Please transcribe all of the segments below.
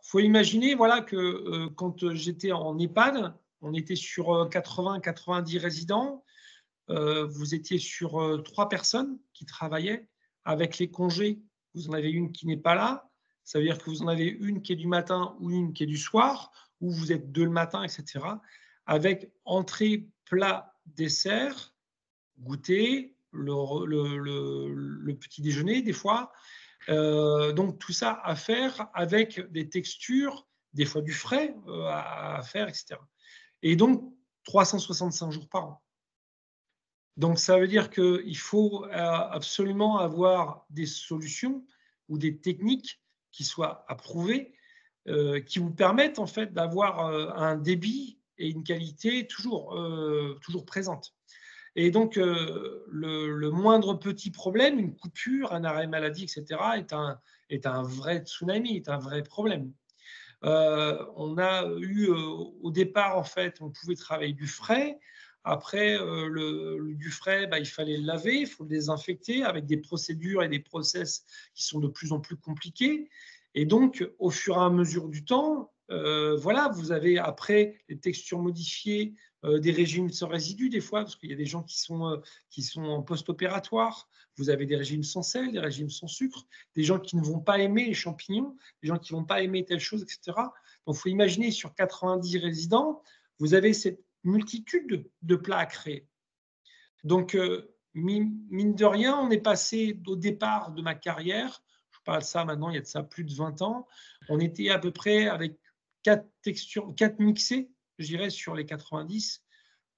faut imaginer voilà, que quand j'étais en EHPAD, on était sur 80-90 résidents. Vous étiez sur 3 personnes qui travaillaient. Avec les congés, vous en avez une qui n'est pas là. Ça veut dire que vous en avez une qui est du matin ou une qui est du soir, ou vous êtes deux le matin, etc. Avec entrée, plat, dessert, goûter, le petit déjeuner des fois. Donc tout ça à faire avec des textures, des fois du frais à faire, etc. Et donc 365 jours par an. Donc ça veut dire qu'il faut absolument avoir des solutions ou des techniques qui soient approuvées, qui vous permettent en fait d'avoir un débit et une qualité toujours présente. Et donc, le moindre petit problème, une coupure, un arrêt maladie, etc., est un vrai tsunami, est un vrai problème. On a eu au départ, en fait, on pouvait travailler du frais. Après, du frais, bah, il fallait le laver, il faut le désinfecter avec des procédures et des process qui sont de plus en plus compliqués. Et donc, au fur et à mesure du temps, voilà, vous avez après les textures modifiées, des régimes sans résidus des fois, parce qu'il y a des gens qui sont en post-opératoire. Vous avez des régimes sans sel, des régimes sans sucre, des gens qui ne vont pas aimer les champignons, des gens qui ne vont pas aimer telle chose, etc. Donc, il faut imaginer sur 90 résidents, vous avez cette multitude de plats à créer. Donc, mine de rien, on est passé au départ de ma carrière, je parle de ça maintenant, il y a de ça plus de 20 ans, on était à peu près avec 4 textures, 4 mixés, je dirais, sur les 90.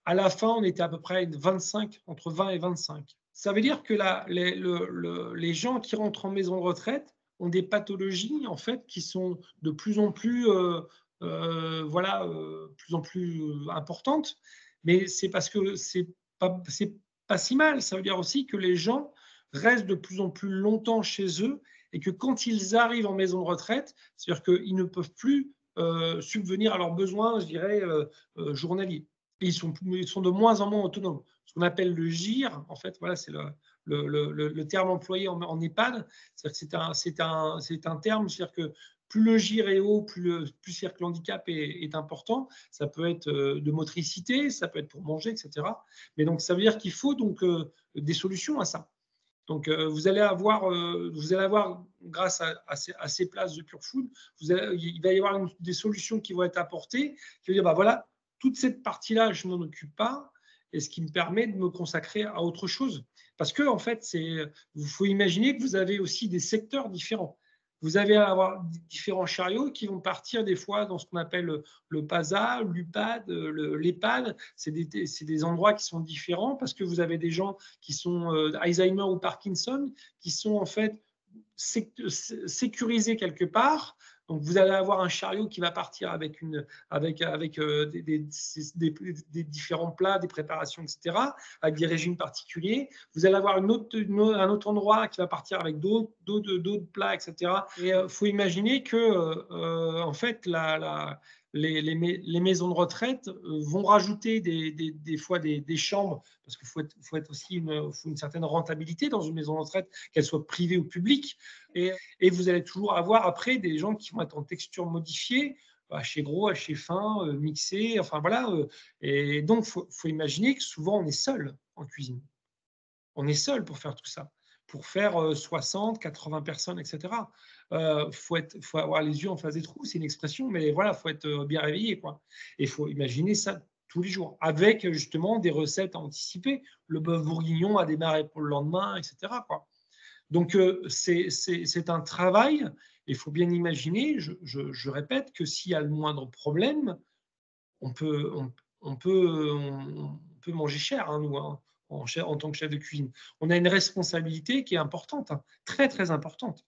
À la fin, on était à peu près 25, entre 20 et 25. Ça veut dire que les gens qui rentrent en maison de retraite ont des pathologies en fait qui sont de plus en plus, voilà, plus en plus importantes. Mais c'est parce que c'est pas si mal. Ça veut dire aussi que les gens restent de plus en plus longtemps chez eux et que quand ils arrivent en maison de retraite, c'est-à-dire qu'ils ne peuvent plus subvenir à leurs besoins, je dirais, journaliers. Et ils sont de moins en moins autonomes. Ce qu'on appelle le GIR, en fait, voilà, c'est le terme employé en EHPAD. C'est un terme, c'est-à-dire que plus le GIR est haut, plus le handicap est important. Ça peut être de motricité, ça peut être pour manger, etc. Mais donc, ça veut dire qu'il faut donc des solutions à ça. Donc, vous allez avoir, grâce à ces places de Pure Food, il va y avoir des solutions qui vont être apportées, qui vont dire, bah voilà, toute cette partie-là, je ne m'en occupe pas, et ce qui me permet de me consacrer à autre chose. Parce que, en fait, il faut imaginer que vous avez aussi des secteurs différents. Vous allez avoir différents chariots qui vont partir des fois dans ce qu'on appelle le PASA, l'UPAD, l'EHPAD. C'est des endroits qui sont différents parce que vous avez des gens qui sont Alzheimer ou Parkinson, qui sont en fait sécurisés quelque part. Donc, vous allez avoir un chariot qui va partir avec des différents plats, des préparations, etc., avec des régimes particuliers. Vous allez avoir un autre endroit qui va partir avec d'autres plats, etc. Et il faut imaginer que, en fait, les maisons de retraite vont rajouter des fois des chambres, parce qu'il faut être aussi faut une certaine rentabilité dans une maison de retraite, qu'elle soit privée ou publique. Et vous allez toujours avoir après des gens qui vont être en texture modifiée, haché gros, haché fin, mixé, enfin voilà. Et donc, il faut imaginer que souvent, on est seul en cuisine. On est seul pour faire tout ça, pour faire 60, 80 personnes, etc. Faut avoir les yeux en face des trous, c'est une expression, mais voilà, faut être bien réveillé, quoi. Et il faut imaginer ça tous les jours, avec justement des recettes à anticiper. Le bœuf bourguignon à démarrer pour le lendemain, etc., quoi. Donc, c'est un travail. Il faut bien imaginer, je répète, que s'il y a le moindre problème, on peut, on, on peut manger cher, hein, nous, hein, en tant que chef de cuisine. On a une responsabilité qui est importante, hein, très, très importante.